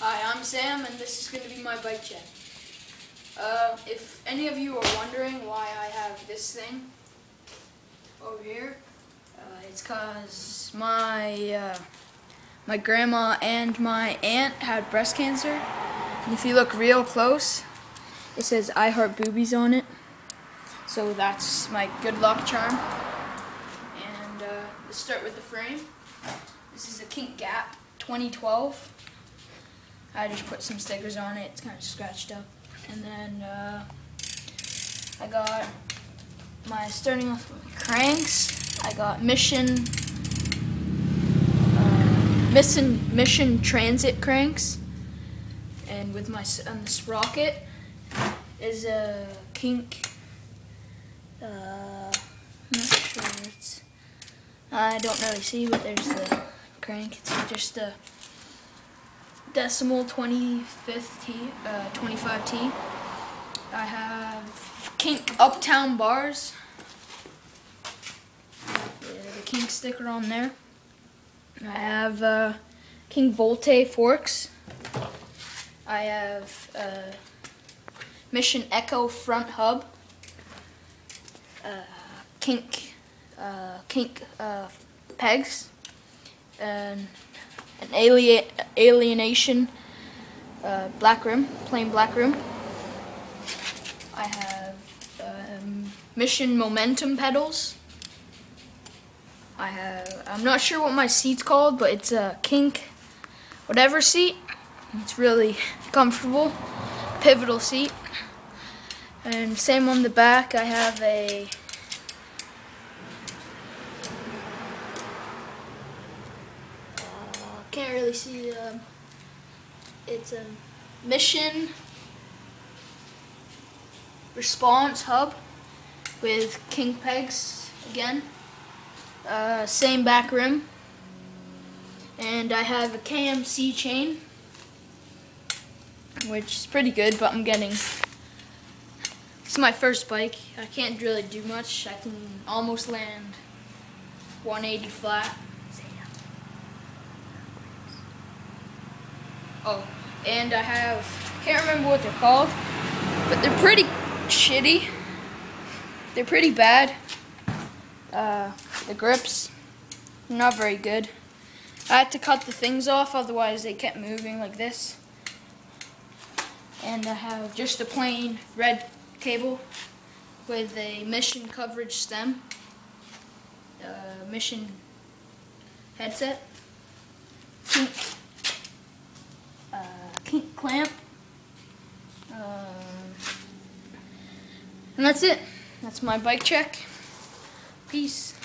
Hi, I'm Sam, and this is going to be my bike check. If any of you are wondering why I have this thing over here, it's because my grandma and my aunt had breast cancer. And if you look real close, it says "I heart boobies" on it. So that's my good luck charm. And let's start with the frame. This is a Kink Gap 2012. I just put some stickers on it. It's kind of scratched up. And then I got starting off with cranks. I got Mission Transit cranks, and with on the sprocket is a Kink. I'm not sure. I don't really see, but there's the crank. It's just a decimal 25T. I have Kink Uptown bars. The Kink sticker on there. I have Kink Volte forks. I have Mission Echo front hub. Kink pegs. And an Alienation black rim, plain black rim. I have Mission Momentum pedals. I'm not sure what my seat's called, but it's a Kink whatever seat. It's really comfortable, pivotal seat. And same on the back, I have a can't really see. It's a Mission Response hub with Kink pegs again. Same back rim. And I have a KMC chain, which is pretty good, but it's my first bike. I can't really do much. I can almost land 180 flat. Oh, and I can't remember what they're called, but they're pretty shitty. They're pretty bad. The grips, not very good. I had to cut the things off, otherwise they kept moving like this. And I have just a plain red cable with a Mission coverage stem, Mission headset, Kink clamp, and that's it. That's my bike check. Peace.